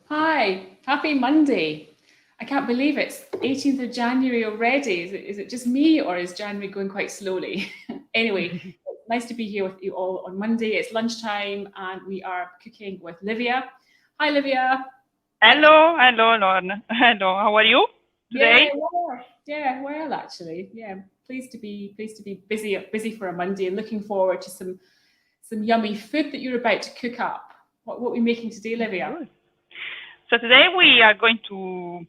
Hi, happy Monday. I can't believe it's 18th of January already. Is it just me or is January going quite slowly? Anyway, it's nice to be here with you all on Monday. It's lunchtime and we are cooking with Livia. Hi, Livia. Hello, hello, Lorne. Hello, how are you Yeah, today? well, actually. Yeah, pleased to be busy for a Monday and looking forward to some yummy food that you're about to cook up. What are we making today, Livia? Good. So today we are going to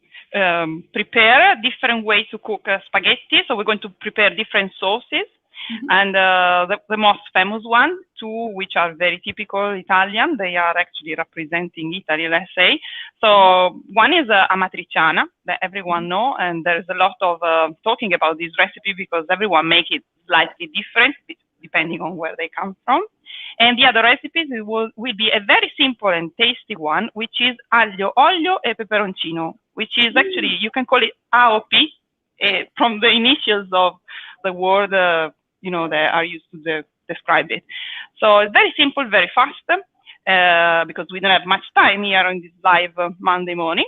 prepare different ways to cook spaghetti. So we're going to prepare different sauces. Mhm. And the most famous one, two which are very typical Italian, they are actually representing Italy, let's say. So one is Amatriciana, that everyone know, and there's a lot of talking about this recipe because everyone make it slightly different depending on where they come from. And the other recipes will be a very simple and tasty one, which is aglio, olio, e peperoncino, which is actually, you can call it AOP, from the initials of the word, that are used to describe it. So it's very simple, very fast, because we don't have much time here on this live Monday morning.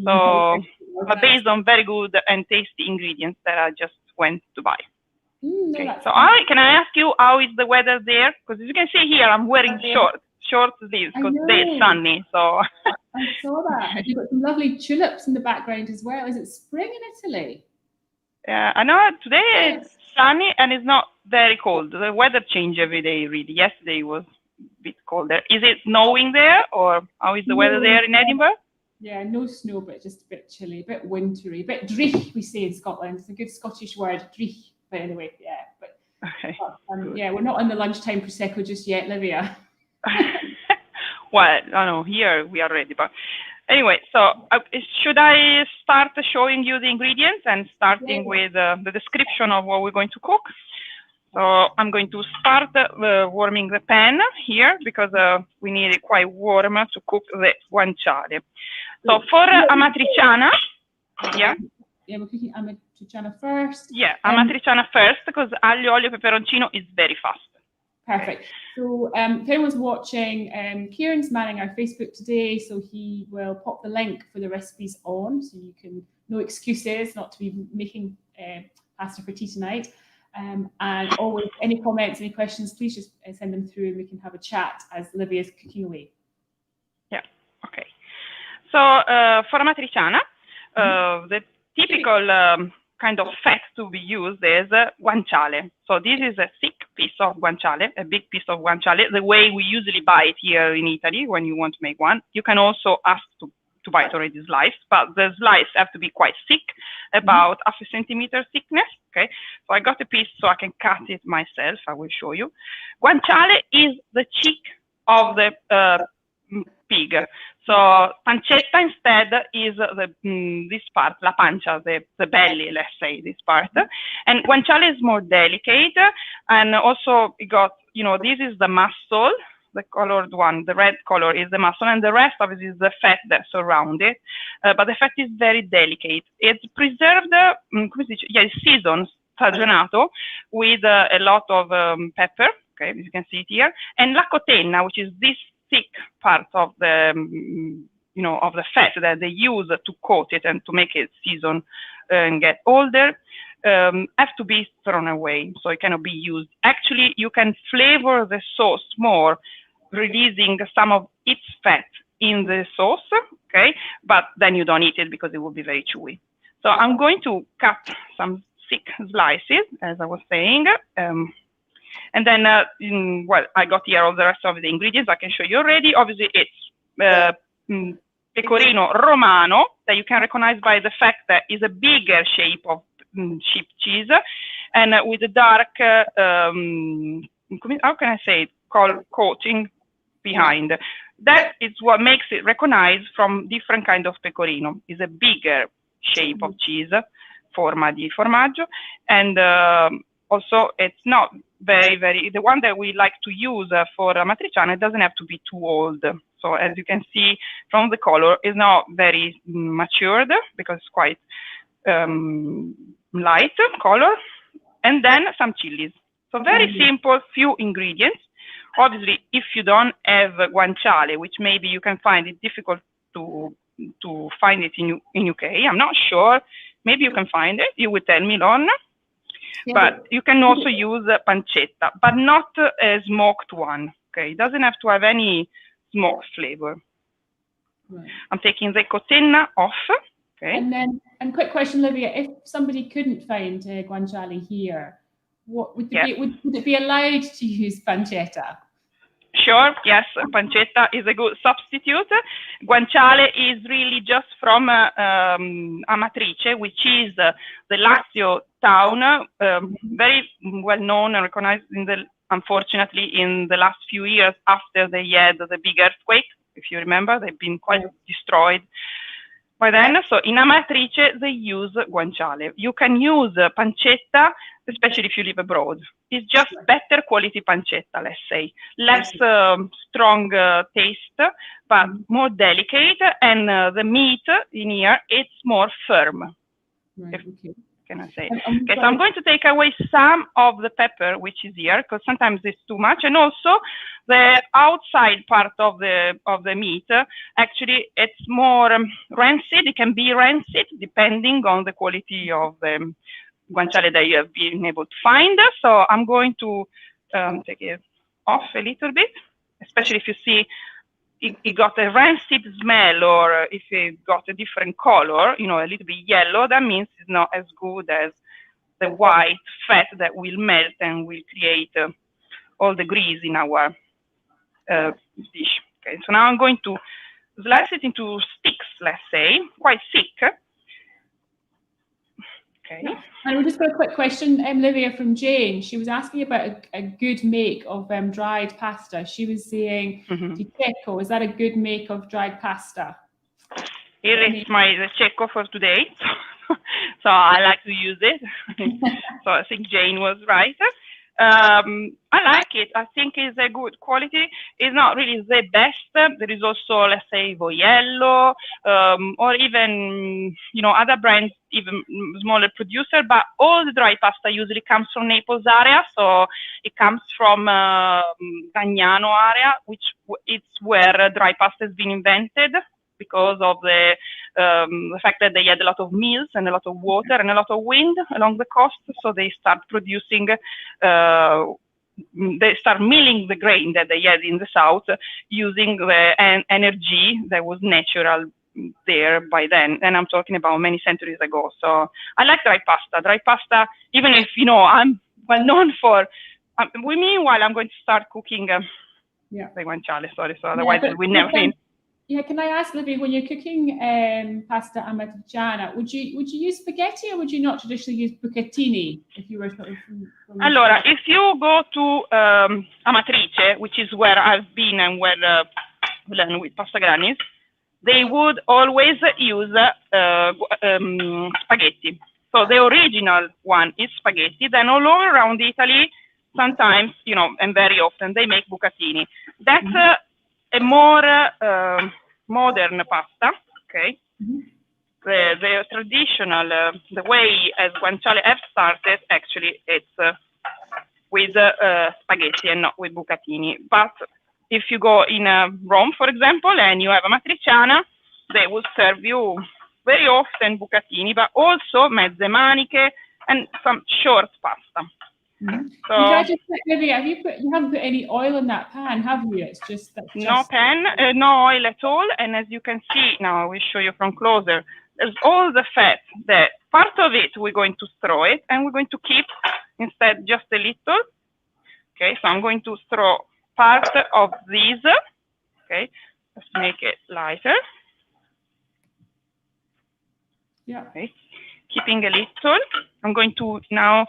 So, but Organized. based on very good and tasty ingredients that I just went to buy. No, Okay, that's so can I ask you how is the weather there? Because as you can see here, I'm wearing short sleeves I because today it's know. sunny. So I saw that. And you've got some lovely tulips in the background as well. Is it spring in Italy? yeah, I know today it's sunny and it's not very cold. The weather change every day, really. Yesterday was a bit colder. Is it snowing there, or how is the weather No, there in Edinburgh? yeah, no snow, but just a bit chilly, a bit wintry, a bit dreich, we say in Scotland. It's a good Scottish word, dreich. But anyway, yeah. Okay, good. Yeah, we're not on the lunchtime prosecco just yet, Livia. Well, I know here we are ready, but anyway, so should I start showing you the ingredients and starting Yeah. with the description of what we're going to cook? So I'm going to start warming the pan here because we need it quite warm to cook the guanciale. So for amatriciana, yeah, Yeah, we're cooking amatriciana first. yeah, Um, amatriciana first because aglio, olio, peperoncino is very fast. Okay. Perfect. So, if anyone's watching, Kieran's manning our Facebook today, so he will pop the link for the recipes on, so you can no excuses not to be making pasta for tea tonight. And always, any comments, any questions, please just send them through, and we can have a chat as Livia's cooking away. Yeah. Okay. So for amatriciana, the typical kind of fat to be used is guanciale. So this is a thick piece of guanciale, a big piece of guanciale, the way we usually buy it here in Italy when you want to make one. You can also ask to buy it already sliced, but the slice have to be quite thick, about half a centimeter thickness. Okay, so I got a piece so I can cut it myself. I will show you. Guanciale is the cheek of the pig. So pancetta instead is this part, la pancia, the belly, let's say, this part. And guanciale is more delicate, and also it got, this is the muscle, the colored one, the red color is the muscle, and the rest of it is the fat that surround it. But the fat is very delicate. It's preserved, it's seasoned, stagionato, with a lot of pepper. Okay, as you can see it here, and la cotenna, which is this thick part of the of the fat that they use to coat it and to make it season and get older, have to be thrown away, so it cannot be used. Actually, you can flavor the sauce more, releasing some of its fat in the sauce, okay? But then you don't eat it because it will be very chewy. So I'm going to cut some thick slices, as I was saying. And then, I got here all the rest of the ingredients I can show you already. Obviously, it's Pecorino Romano, that you can recognize by the fact that it's a bigger shape of sheep cheese, and with a dark, how can I say it, coating behind. That is what makes it recognized from different kind of pecorino. It's a bigger shape of cheese, forma di formaggio, and also it's not very, the one that we like to use for amatriciana, it doesn't have to be too old. So as you can see from the color, it's not very matured because it's quite light color. And then some chilies. So very simple, few ingredients. Obviously, if you don't have guanciale, which maybe you can find it difficult to find it in UK. I'm not sure. Maybe you can find it. You will tell me, Lorne. Yeah, but you can also use pancetta, but not a smoked one. Okay, it doesn't have to have any smoked flavor. Right. I'm taking the cotenna off. Okay. And quick question, Livia, if somebody couldn't find guanciale here, what would it be allowed to use pancetta? Sure, yes, pancetta is a good substitute. Guanciale is really just from Amatrice, which is the Lazio town, very well known and recognized unfortunately in the last few years after they had the big earthquake. If you remember, they've been quite destroyed by then. So in Amatrice, they use guanciale. You can use pancetta, especially if you live abroad. It's just better quality pancetta, let's say. Less strong taste, but more delicate. And the meat in here, it's more firm. Right, okay. Can I say? Okay, so I'm going to take away some of the pepper, which is here, because sometimes it's too much. And also the outside part of the meat, actually, it's more rancid. It can be rancid depending on the quality of the guanciale that you have been able to find. So I'm going to take it off a little bit, especially if you see it got a rancid smell, or if it got a different color, a little bit yellow, that means it's not as good as the white fat that will melt and will create all the grease in our dish. Okay, so now I'm going to slice it into sticks, let's say, quite thick. Okay. And we just got a quick question, Livia, from Jane. She was asking about a good make of dried pasta. She was saying, Di Cecco, is that a good make of dried pasta? Here is the Cecco for today. So I like to use it. So I think Jane was right. I like it. I think it's a good quality. It's not really the best. There is also, let's say, Voiello, or even, other brands, even smaller producer, but all the dry pasta usually comes from Naples area. So it comes from Gagnano area, which it's where dry pasta has been invented, because of the fact that they had a lot of mills and a lot of water and a lot of wind along the coast. So they start producing, they start milling the grain that they had in the south using the energy that was natural there by then. And I'm talking about many centuries ago. So I like dry pasta. Dry pasta, even if, I'm well known for, meanwhile, I'm going to start cooking the guanciale, sorry, so otherwise we never finish. Yeah, can I ask, Livia, when you're cooking pasta amatriciana, would you use spaghetti, or would you not traditionally use bucatini if you were sort of from Allora, if you go to Amatrice, which is where I've been and where we learn with pasta grannies, they would always use spaghetti. So the original one is spaghetti. Then all over around Italy, sometimes, and very often, they make bucatini. That's a more modern pasta, okay? The traditional, the way as guanciale have started, actually, it's with spaghetti and not with bucatini. But if you go in Rome, for example, and you have a matriciana, they will serve you very often bucatini, but also mezze maniche and some short pasta. So, can I just check, Livia, you haven't put any oil in that pan, have you? It's just no pan, no oil at all. And as you can see, now I will show you from closer, there's all the fat. That part of it, we're going to throw it, and we're going to keep instead just a little. Okay, so I'm going to throw part of these. Okay, let's make it lighter. Yeah. Okay, keeping a little. I'm going to now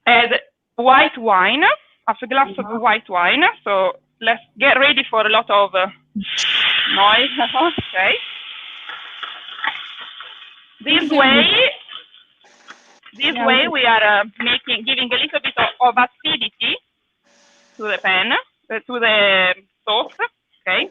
add white wine, half a glass of white wine. So let's get ready for a lot of noise. Okay. This way we are giving a little bit of acidity to the pan, to the sauce. Okay.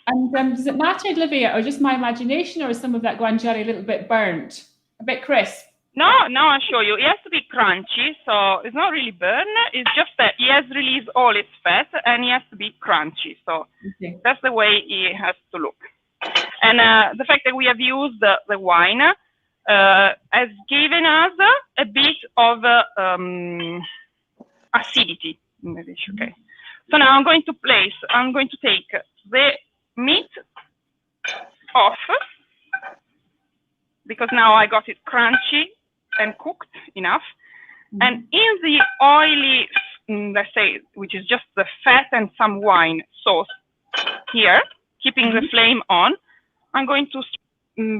And does it matter, Livia, or just my imagination, or is some of that guanciale a little bit burnt, a bit crisp? No, I'll show you. It has to be crunchy, so it's not really burn. It's just that he has released all its fat, and he has to be crunchy. So that's the way he has to look. And the fact that we have used the wine has given us a bit of acidity in the dish. Okay. So now I'm going to take the meat off, because now I got it crunchy and cooked enough. And in the oily, let's say, which is just the fat and some wine sauce here, keeping the flame on, I'm going to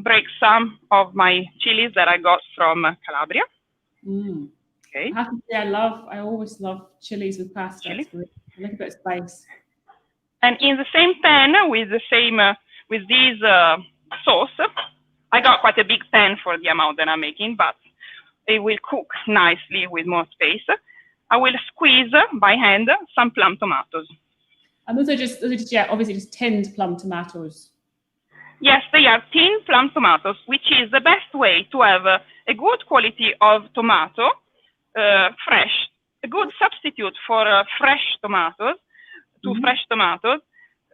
break some of my chilies that I got from Calabria. Okay. I have to say, I always love chilies with pasta. Chili? I like a bit of spice. And in the same pan with this sauce, I got quite a big pan for the amount that I'm making, but it will cook nicely with more space. I will squeeze by hand some plum tomatoes. And those are just obviously just tinned plum tomatoes. Yes, they are tinned plum tomatoes, which is the best way to have a good quality of tomato, fresh, a good substitute for fresh tomatoes, fresh tomatoes,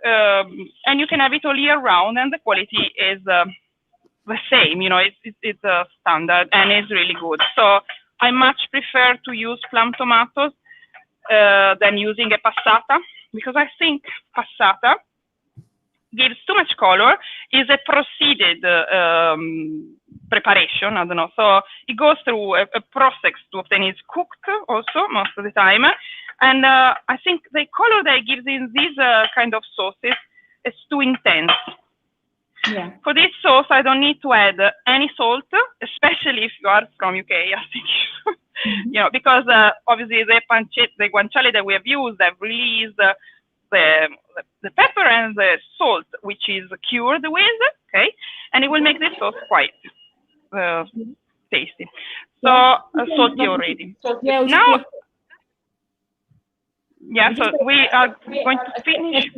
and you can have it all year round, and the quality is the same. You know, it's a standard, and it's really good. So I much prefer to use plum tomatoes than using a passata, because I think passata gives too much color, is a proceeded preparation, I don't know. So it goes through a process to obtain it cooked also most of the time. And I think the color that it gives in these kind of sauces is too intense. Yeah. For this sauce, I don't need to add any salt, especially if you are from UK, I think. You know, because obviously the guanciale that we have used have released the pepper and the salt, which is cured with, okay, and it will make this sauce quite tasty. So salty already. Yeah, now, yeah, so we are going to finish.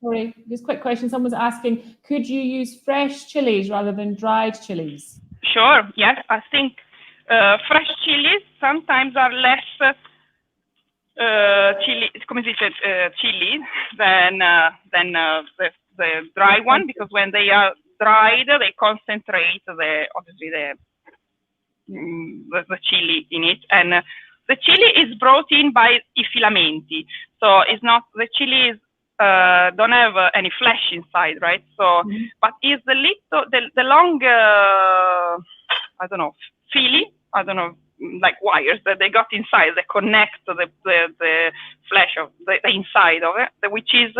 Sorry, just a quick question. Someone's asking, could you use fresh chilies rather than dried chilies? Sure, yes. I think fresh chilies sometimes are less chili than the dry one, because when they are dried, they concentrate obviously the chili in it, and the chili is brought in by I filamenti, so it's not, the chilies don't have any flesh inside, right? So, but it's the long, I don't know, fili, I don't know, like wires that they got inside that connect to the flesh of the inside of it, which is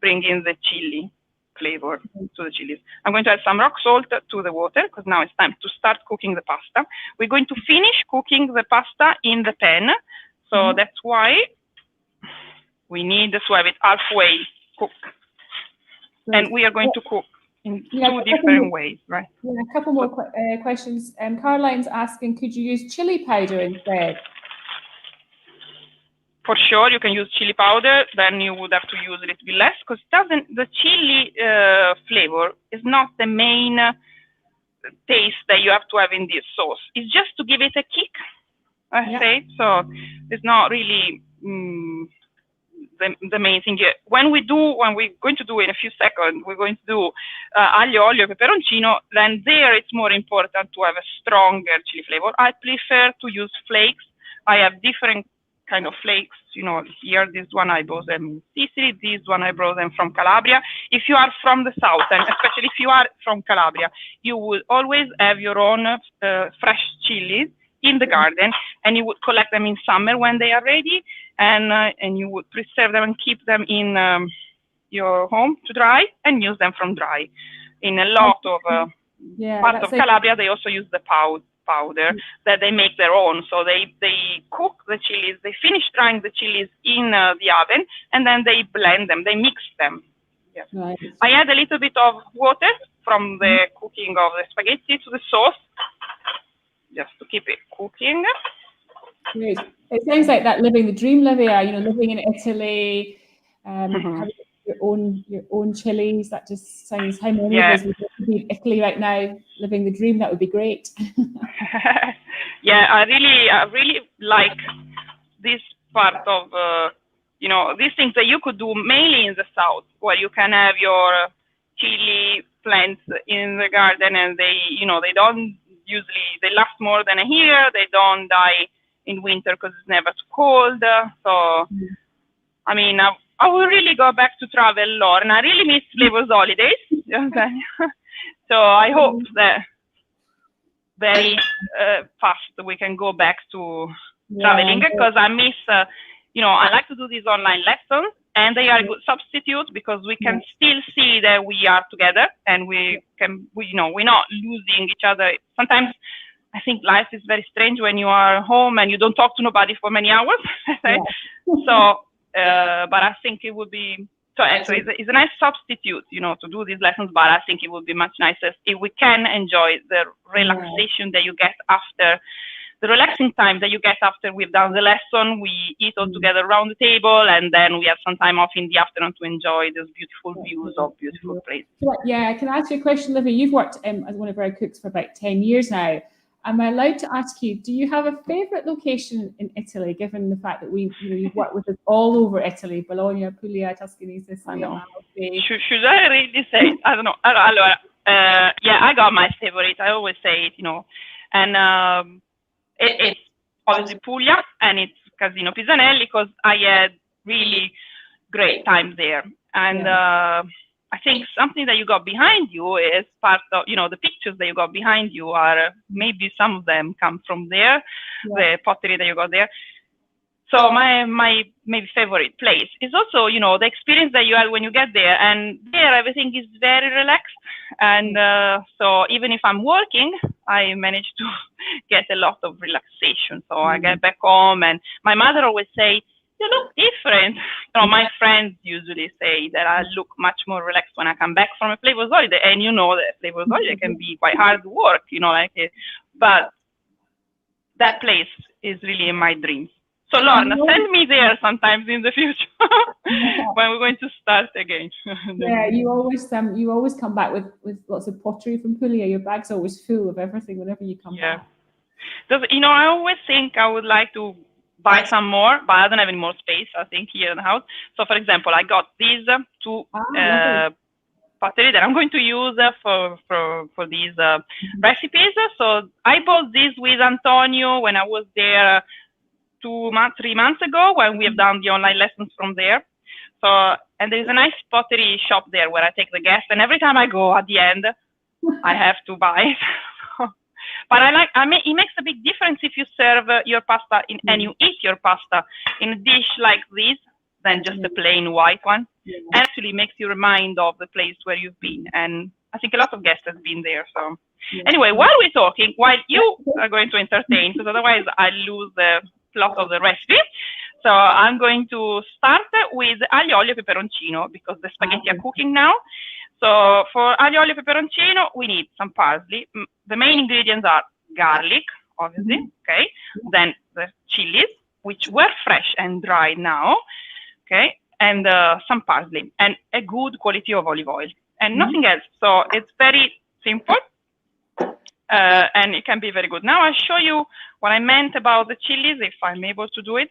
bringing the chili flavor to the chilies. I'm going to add some rock salt to the water, because now it's time to start cooking the pasta. We're going to finish cooking the pasta in the pan, so that's why we need to have it halfway cooked. And we are going to cook in two different ways, right? Yeah, a couple more questions. Caroline's asking, could you use chili powder instead? For sure, you can use chili powder. Then you would have to use a little bit less, because the chili flavor is not the main taste that you have to have in this sauce. It's just to give it a kick, I say. So it's not really the main thing. When we're going to do in a few seconds, we're going to do aglio, olio, peperoncino. Then there it's more important to have a stronger chili flavor. I prefer to use flakes. I have different kind of flakes, you know. Here, this one I brought them in Sicily, this one I brought them from Calabria. If you are from the south, and especially if you are from Calabria, you will always have your own fresh chilies in the garden, and you would collect them in summer when they are ready, and you would preserve them and keep them in your home to dry, and use them from dry. In a lot of parts of Calabria, they also use the powder that they make their own. So they cook the chilies, they finish drying the chilies in the oven, and then they blend them, they mix them. Yes. Right. I add a little bit of water from the cooking of the spaghetti to the sauce, just to keep it cooking. Great. It sounds like that living the dream, Livia, you know, living in Italy, having your own chilies. That just sounds, how many of us would be in Italy right now living the dream? That would be great. Yeah, I really like this part of, you know, these things that you could do mainly in the south, where you can have your chili plants in the garden, and they, you know, they don't usually, they last more than a year. They don't die in winter because it's never too cold. So, I mean, I will really go back to travel, Lorne. I really miss Flavors holidays. So I hope that very fast we can go back to traveling, because I miss, you know, I like to do these online lessons, and they are a good substitute because we can still see that we are together, and we, you know, we're not losing each other. Sometimes I think life is very strange when you are home and you don't talk to nobody for many hours. So, but I think it would be, so it's a nice substitute, you know, to do these lessons, but I think it would be much nicer if we can enjoy the relaxation that you get after, the relaxing time that you get after we've done the lesson. We eat all together around the table, and then we have some time off in the afternoon to enjoy those beautiful views of beautiful places. Yeah, can I ask you a question, Livia? You've worked as one of our cooks for about 10 years now. Am I allowed to ask you, do you have a favourite location in Italy, given the fact that you've worked with us all over Italy, Bologna, Puglia, Tuscany, Sicily, Amalfi? Should I really say it? I don't know. Yeah, I got my favorite. I always say it, you know, and it's obviously Puglia, and it's Casino Pisanelli, because I had really great time there. And I think something that you got behind you is part of, you know, the pictures that you got behind you are, maybe some of them come from there, the pottery that you got there. So my maybe favorite place is also, you know, the experience that you have when you get there, and there everything is very relaxed. And so even if I'm working, I manage to get a lot of relaxation. So I get back home, and my mother always say, you look different. You know, my friends usually say that I look much more relaxed when I come back from a Flavors holiday. And you know that Flavors holiday can be quite hard work, you know, like it. But that place is really in my dreams. So Lorne, send me there sometimes in the future when we're going to start again. Yeah, you always come back with lots of pottery from Puglia. Your bag's always full of everything whenever you come back. Because, you know, I always think I would like to buy some more, but I don't have any more space, I think, here in the house. So, for example, I got these two pottery that I'm going to use for these recipes. So I bought this with Antonio when I was there 3 months ago, when we have done the online lessons from there. So, and there's a nice pottery shop there where I take the guests, and every time I go at the end, I have to buy it. But it makes a big difference if you serve your pasta and you eat your pasta in a dish like this than just a plain white one. It actually makes you remind of the place where you've been. And I think a lot of guests have been there. So anyway, while we're talking, while you are going to entertain, because otherwise I lose the plot of the recipe. So I'm going to start with aglio, olio, peperoncino, because the spaghetti are cooking now. So for aglio, olio, peperoncino, we need some parsley. The main ingredients are garlic, obviously, okay? Then the chilies, which were fresh and dry now, okay? And some parsley, and a good quality of olive oil, and nothing else. So it's very simple, and it can be very good. Now I'll show you what I meant about the chilies, if I'm able to do it.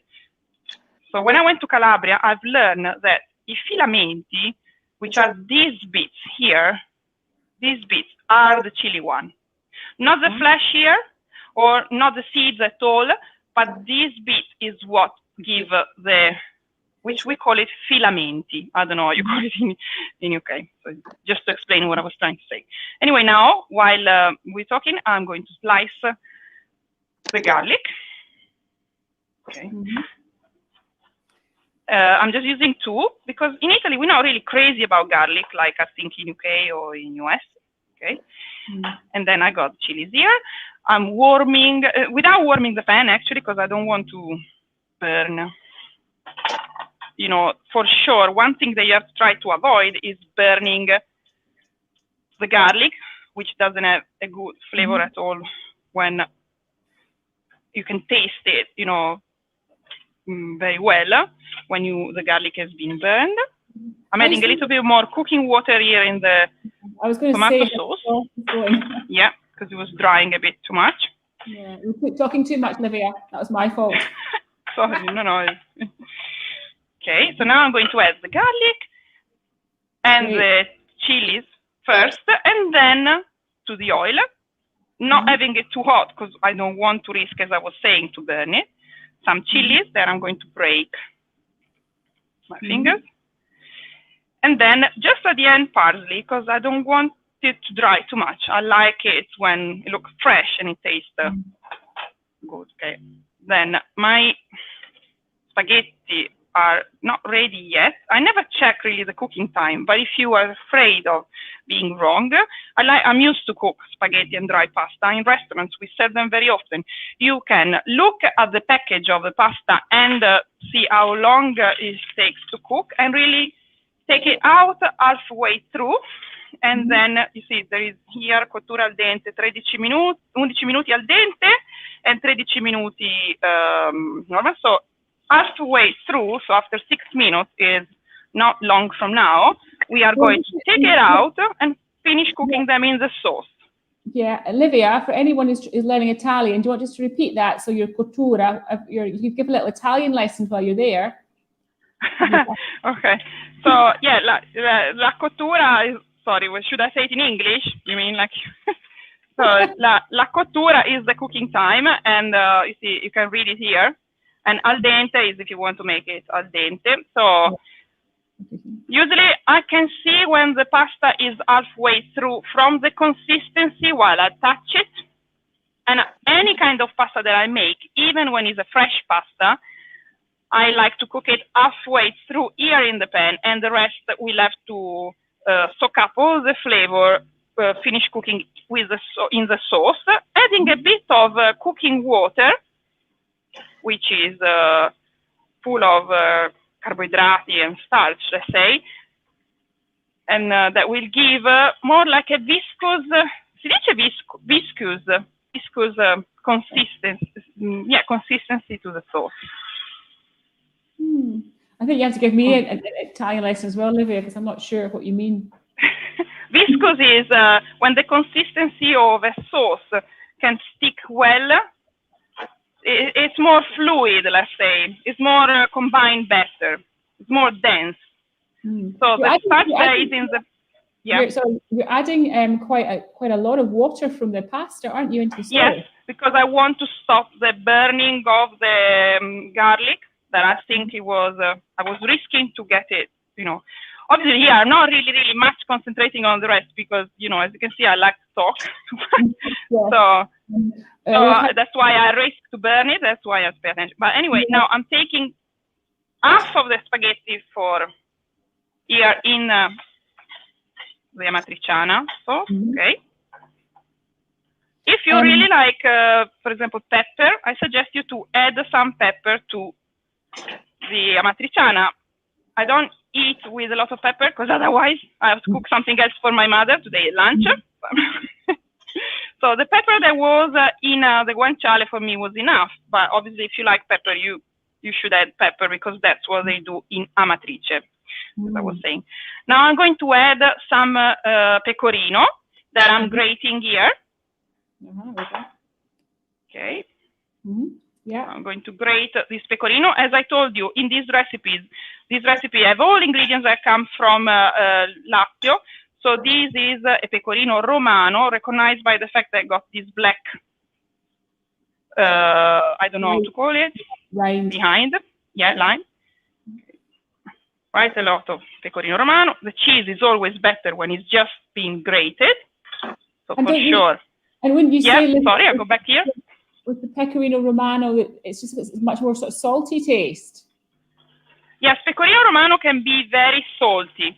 So when I went to Calabria, I've learned that I filamenti, which are these bits here, these bits are the chili one. Not the flesh here, or not the seeds at all, but this bit is what give the, which we call it filamenti. I don't know how you call it in UK. So just to explain what I was trying to say. Anyway, now, while we're talking, I'm going to slice the garlic. Okay. I'm just using 2, because in Italy, we're not really crazy about garlic, like I think in UK or in US, okay? And then I got chilies here. I'm warming, without warming the pan, actually, because I don't want to burn. You know, for sure, one thing that you have to try to avoid is burning the garlic, which doesn't have a good flavor at all when you can taste it, you know, very well when the garlic has been burned. I'm adding a little bit more cooking water here in the tomato sauce. Yeah, because it was drying a bit too much. Yeah, we keep talking too much, Livia. That was my fault. Sorry, no. Okay, so now I'm going to add the garlic and the chilies first, and then to the oil. Not having it too hot because I don't want to risk, as I was saying, to burn it. Some chilies that I'm going to break my fingers. And then just at the end, parsley, because I don't want it to dry too much. I like it when it looks fresh and it tastes good. Okay. Then my spaghetti are not ready yet. I never check really the cooking time, but if you are afraid of being wrong, I'm used to cook spaghetti and dry pasta. In restaurants, we serve them very often. You can look at the package of the pasta and see how long it takes to cook, and really take it out halfway through. And then you see there is here cottura al dente 13 minuti, 11 minuti al dente and 13 minuti normal. So halfway through, so after 6 minutes is not long from now, we are going to take it out and finish cooking them in the sauce. Yeah, Livia, for anyone who's learning Italian, do you want just to repeat that? So your cottura, you give a little Italian lesson while you're there. Okay, so yeah, la cottura is, sorry, should I say it in English? You mean like, so la cottura is the cooking time, and you see, you can read it here. And al dente is if you want to make it al dente. So usually I can see when the pasta is halfway through from the consistency while I touch it. And any kind of pasta that I make, even when it's a fresh pasta, I like to cook it halfway through here in the pan, and the rest we'll have to soak up all the flavor, finish cooking with in the sauce, adding a bit of cooking water, which is full of carbohydrate and starch, let's say, and that will give more like a viscous, consistency to the sauce. I think you have to give me an Italian lesson as well, Livia, because I'm not sure what you mean. Viscous is when the consistency of a sauce can stick well. It's more fluid, let's say. It's more combined better. It's more dense. So the starch is in the You're adding quite a lot of water from the pasta, aren't you, into the sauce? Yes, because I want to stop the burning of the garlic. That I think it was, I was risking to get it, Obviously, here I'm not really much concentrating on the rest because, as you can see, I like to talk. So that's why I risk to burn it. That's why I pay attention. But anyway, now I'm taking half of the spaghetti for here in the Amatriciana sauce, okay? If you really like, for example, pepper, I suggest you to add some pepper to the Amatriciana. I don't eat with a lot of pepper because otherwise I have to cook something else for my mother today at lunch. So the pepper that was in the guanciale for me was enough. But obviously, if you like pepper, you should add pepper because that's what they do in Amatrice, as I was saying. Now I'm going to add some pecorino that I'm grating here. Okay. Yeah. I'm going to grate this pecorino. As I told you, in these recipes, I have all ingredients that come from Aglio. So this is a Pecorino Romano, recognized by the fact that I got this black, I don't know how to call it, line behind. Yeah, line. Quite a lot of Pecorino Romano. The cheese is always better when it's just being grated. So for sure. And when you say... sorry, I'll go back here. With the Pecorino Romano, it's much more sort of salty taste. Yes, Pecorino Romano can be very salty.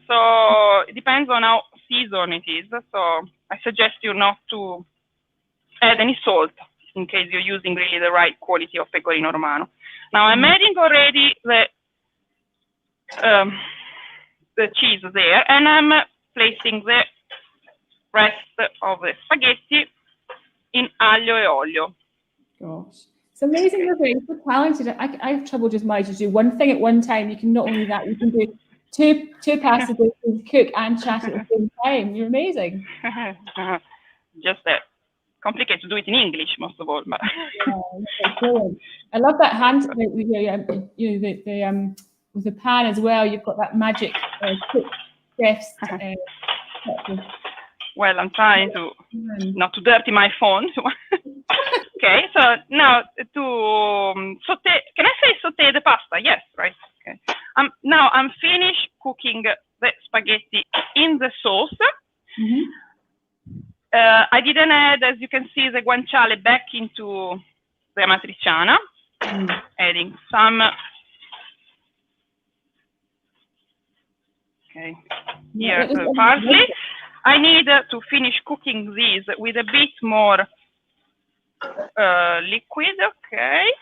So it depends on how seasoned it is. So I suggest you not to add any salt in case you're using really the right quality of Pecorino Romano. Now I'm adding already the cheese there, and I'm placing the rest of the spaghetti in aglio e olio. Gosh, it's amazing. You're so talented. I have trouble just managing to do one thing at one time. You can not only that, you can do two pasta dishes, cook and chat at the same time. You're amazing. Just that. complicated to do it in English, most of all. But I love that hand, with the pan as well. You've got that magic chef's. Well, I'm trying to not to dirty my phone. Okay, so now to saute. Can I say saute the pasta? Yes, right. Okay. Now I'm finished cooking the spaghetti in the sauce. I didn't add, as you can see, the guanciale back into the amatriciana. Adding some. Okay. Here, parsley. I need to finish cooking these with a bit more liquid. Okay.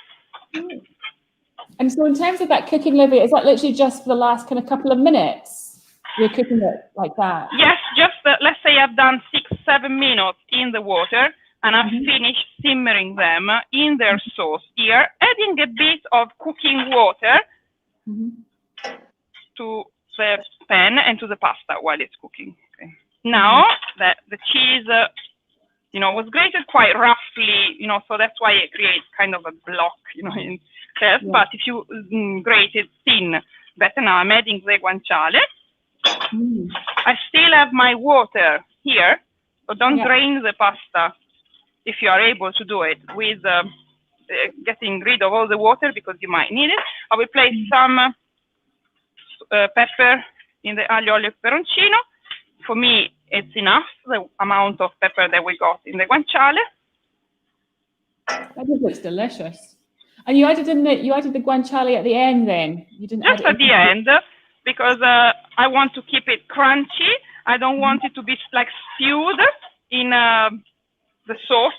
And so in terms of that cooking, Livia, is that literally just for the last kind of couple of minutes? You're cooking it like that? Yes, just let's say I've done 6-7 minutes in the water and I've finished simmering them in their sauce here, adding a bit of cooking water to the pan and to the pasta while it's cooking. Okay. Now that the cheese, was grated quite roughly, so that's why it creates kind of a block, in there. Yeah. But if you grate it thin, better. Now I'm adding the guanciale. I still have my water here, so don't drain the pasta if you are able to do it with getting rid of all the water because you might need it. I will place some pepper in the aglio, olio, peperoncino. For me, it's enough, the amount of pepper that we got in the guanciale. That just looks delicious. And you added the guanciale at the end then? You didn't just add at the end, because I want to keep it crunchy. I don't want it to be like stewed in the sauce.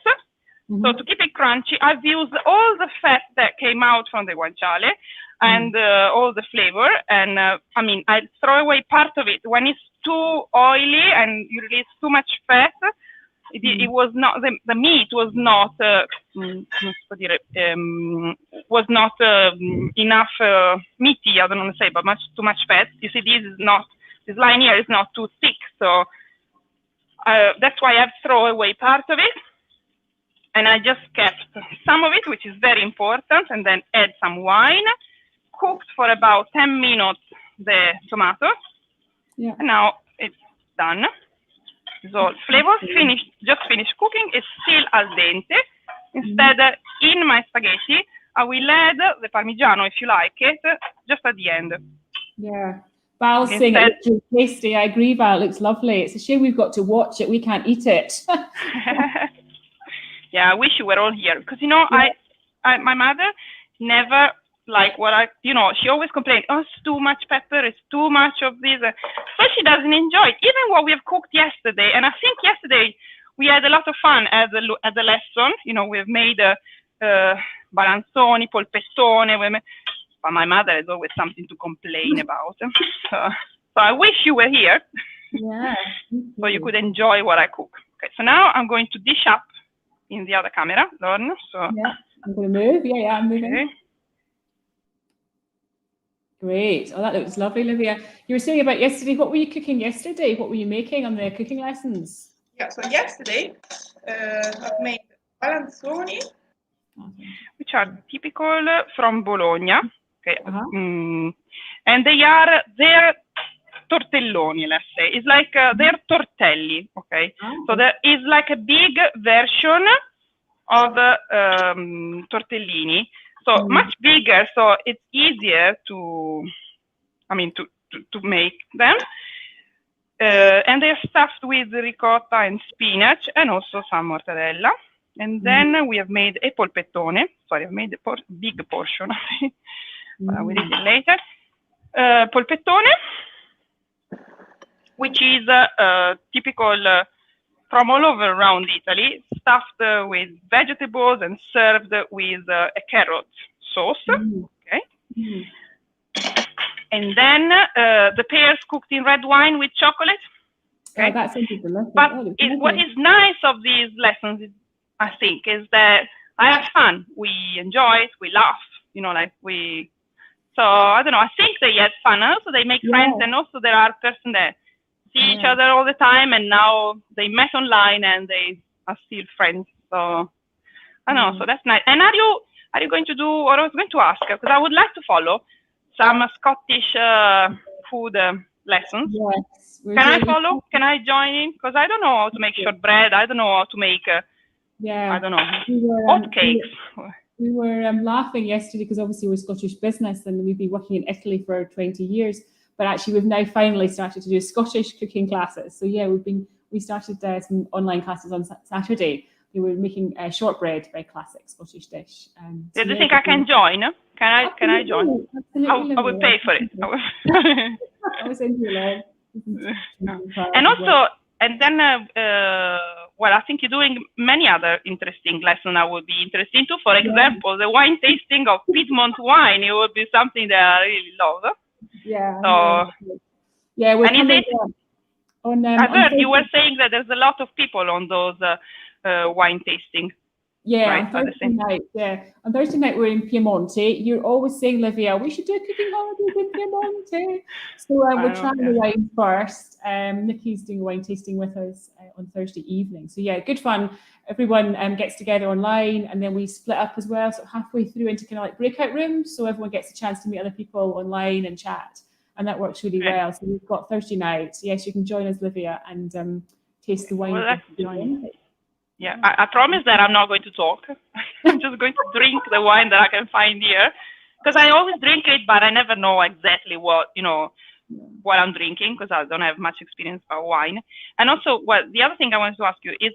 So to keep it crunchy, I've used all the fat that came out from the guanciale and all the flavor. And I throw away part of it when it's too oily and you release too much fat. It was not the meat was not enough meaty. I don't want to say, but too much fat. You see, this line here is not too thick, so that's why I've thrown away part of it, and I just kept some of it, which is very important, and then add some wine. Cooked for about 10 minutes the tomato, and now it's done. So flavor just finished cooking. It's still al dente. Instead, in my spaghetti, I will add the Parmigiano, if you like it, just at the end. Yeah. Val's saying it looks tasty. I agree, Val. It looks lovely. It's a shame we've got to watch it. We can't eat it. Yeah, I wish you were all here. Because, my mother never she always complained, oh, it's too much pepper, it's too much of this. So she doesn't enjoy it. Even what we have cooked yesterday, and I think yesterday we had a lot of fun at the lesson. We've made balanzoni, polpettone. But my mother has always something to complain about. So I wish you were here. Yeah. So you could enjoy what I cook. Okay, so now I'm going to dish up in the other camera, Lorne. So yeah, I'm going to move. Yeah, I'm moving. Okay. Great. Oh, that looks lovely, Livia. You were saying about yesterday. What were you cooking yesterday? What were you making on the cooking lessons? Yeah, so yesterday I've made balanzoni, which are typical from Bologna. Okay. And they are their tortelloni, let's say. It's like their tortelli. Okay. So there is like a big version of tortellini. So much bigger, so it's easier to make them. And they're stuffed with ricotta and spinach and also some mozzarella. And then we have made a polpettone. Sorry, I've made a big portion. But we'll eat it later. Polpettone, which is typical from all over around Italy, stuffed with vegetables and served with a carrot sauce. Okay. And then the pears cooked in red wine with chocolate. Okay. Oh, that sounds delicious. But what is nice of these lessons, I think, is that I have fun. We enjoy it. We laugh. So I don't know. I think they had fun. Also, they make friends, and also there are persons that see each other all the time, and now they met online and they are still friends. So I don't know. So that's nice. And are you going to do? Or I was going to ask because I would like to follow some Scottish food lessons. Yes. Can I follow? Can I join in? Because I don't know how to make shortbread. I don't know how to make. I don't know. Hot cakes. We were laughing yesterday because obviously we're Scottish business and we've been working in Italy for 20 years. But actually, we've now finally started to do Scottish cooking classes. So yeah, we started some online classes on Saturday. We were making shortbread, very classic Scottish dish. Do you think I can join? Can I join? Absolutely. I will pay for it. I was in here. And also, and then, well, I think you're doing many other interesting lessons I would be interested into. For example, the wine tasting of Piedmont wine. It would be something that I really love. Yeah. So, yeah, we're and is it? I've heard you were Facebook. saying that there's a lot of people on those wine tasting. Yeah, right, on Thursday night. Yeah, on Thursday night we're in Piemonte. You're always saying, Livia, we should do cooking holidays in Piemonte. So we're trying the wine first. Nikki's doing a wine tasting with us on Thursday evening. So yeah, good fun. Everyone gets together online, and then we split up as well. So halfway through into kind of like breakout rooms, so everyone gets a chance to meet other people online and chat, and that works really well. So we've got Thursday night. So yes, you can join us, Livia, and taste the wine. Well, that's join. Yeah, I promise that I'm not going to talk. I'm just going to drink the wine that I can find here, because I always drink it, but I never know exactly what I'm drinking, because I don't have much experience about wine. And also, well, the other thing I wanted to ask you is,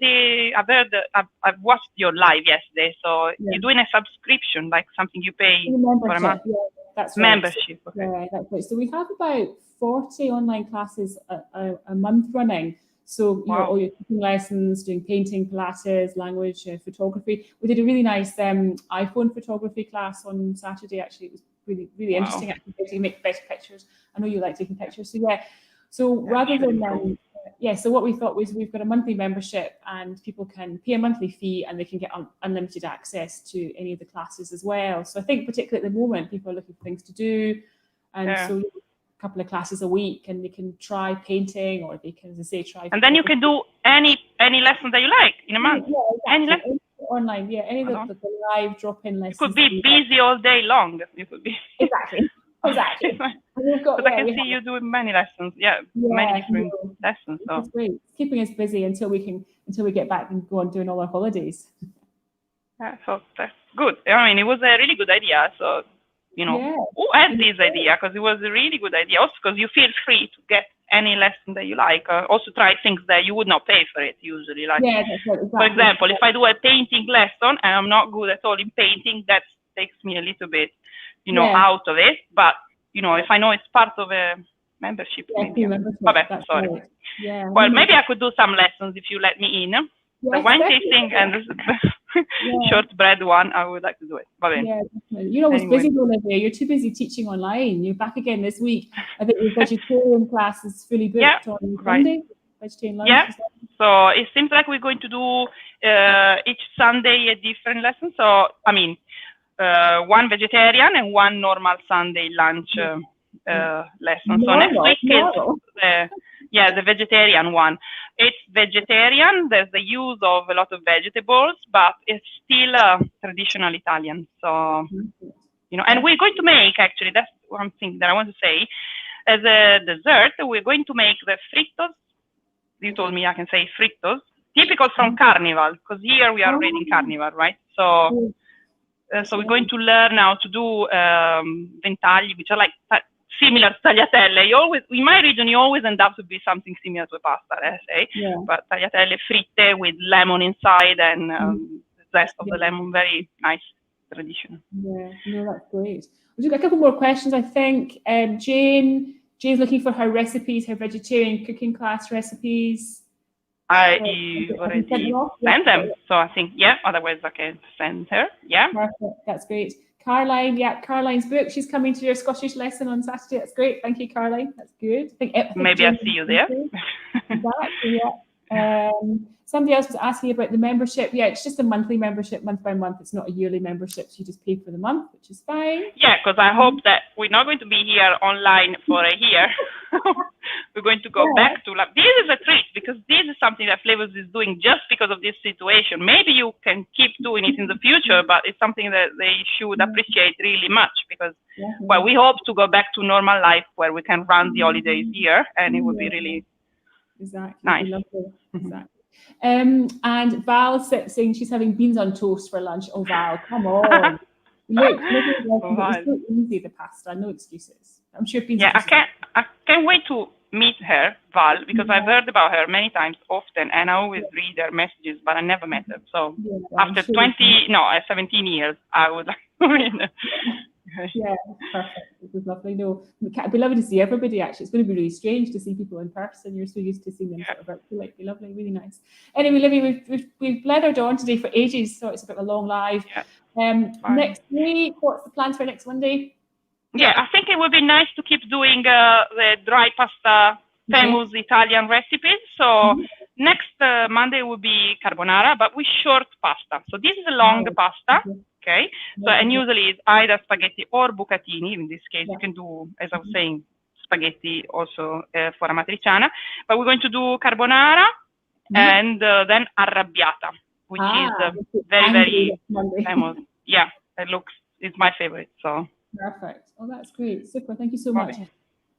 I've watched your live yesterday, so you're doing a subscription, like something you pay for a month. Yeah, that's right. Membership. Okay. Yeah, that's right. So we have about 40 online classes a month running. So, all your cooking lessons, doing painting, Pilates, language, photography. We did a really nice iPhone photography class on Saturday, actually. It was really, really interesting, actually, to make better pictures. I know you like taking pictures. So, yeah. So, rather than, so what we thought was we've got a monthly membership and people can pay a monthly fee and they can get unlimited access to any of the classes as well. So, I think particularly at the moment, people are looking for things to do. And so, couple of classes a week, and they can try painting, or they can, as I say, try. And then you can do any lesson that you like in a month. Yeah, exactly. Any lesson online. Yeah, any of the live drop-in lessons. You could be busy all day long. You could be exactly. Because I can see you doing many lessons. Yeah, many different lessons. So it's great. It's keeping us busy until we get back and go on doing all our holidays. Yeah, so that's good. I mean, it was a really good idea. So. Who had this idea? Because it was a really good idea. Also, because you feel free to get any lesson that you like. Also, try things that you would not pay for it usually. Like, that's right, exactly. For example, if I do a painting lesson and I'm not good at all in painting, that takes me a little bit, out of it. But if I know it's part of a membership, maybe. Sorry. Right. Yeah. Well, maybe I could do some lessons if you let me in. The wine tasting and the shortbread one, I would like to do it. Yeah, definitely. You're always busy, though, Livia. You're too busy teaching online. You're back again this week. I think your vegetarian class is fully booked on Sunday. Vegetarian lunch. Yeah. So it seems like we're going to do each Sunday a different lesson. So, I mean, one vegetarian and one normal Sunday lunch lesson. So next week is the vegetarian one. It's vegetarian. There's the use of a lot of vegetables, but it's still traditional Italian. So, and we're going to make, actually, that's one thing that I want to say. As a dessert, we're going to make the fritters. You told me I can say fritters. Typical from Carnival, because here we are already in Carnival, right? So, so we're going to learn how to do ventagli, which are like similar to tagliatelle. In my region, you always end up to be something similar to a pasta, let's say. Yeah. But tagliatelle fritte with lemon inside and the zest of the lemon, very nice tradition. Yeah, no, that's great. We've got a couple more questions, I think. Jane's looking for her recipes, her vegetarian cooking class recipes. I already sent them, so I think, otherwise I can send her. Yeah. Perfect, that's great. Caroline, Caroline's book. She's coming to your Scottish lesson on Saturday. That's great. Thank you, Caroline. That's good. I think maybe I'll see you there. Exactly, yeah. Somebody else was asking about the membership. Yeah, it's just a monthly membership, month by month. It's not a yearly membership, so you just pay for the month, which is fine. Yeah, because I hope that we're not going to be here online for a year. We're going to go back to this is a treat because this is something that Flavors is doing just because of this situation. Maybe you can keep doing it in the future, but it's something that they should appreciate really much because, well, we hope to go back to normal life where we can run the holidays here, and it would be really nice. Exactly. And Val saying she's having beans on toast for lunch. Oh, Val, come on. Look, it's so easy, the pasta, no excuses. I'm sure beans. Yeah, I can't wait to meet her, Val, because I've heard about her many times, often, and I always read her messages, but I never met her. So after 17 years, I would like to meet her. Yeah, perfect. It was lovely. No, it'd be lovely to see everybody. Actually, it's going to be really strange to see people in person. You're so used to seeing them sort of virtually. It'd be lovely, really nice. Anyway, Livia, we've leathered on today for ages, so it's a bit of a long live. Next week, what's the plans for next Monday? Yeah, I think it would be nice to keep doing the dry pasta famous Italian recipes. So next Monday will be carbonara, but with short pasta. So this is a long pasta. Okay, so and usually it's either spaghetti or bucatini. In this case, you can do, as I was saying, spaghetti also for Amatriciana. But we're going to do carbonara and then arrabbiata, which is very, very famous. Yeah, it's my favorite. So perfect. Oh, that's great. Super. Thank you so much.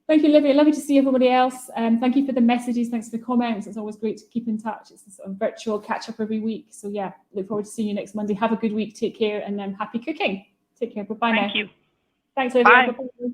Thank you, Livia. Lovely to see everybody else. Thank you for the messages. Thanks for the comments. It's always great to keep in touch. It's a sort of virtual catch up every week. So yeah, look forward to seeing you next Monday. Have a good week. Take care and happy cooking. Take care. Bye-bye now. Thank you. Thanks, Livia. Bye. Bye-bye.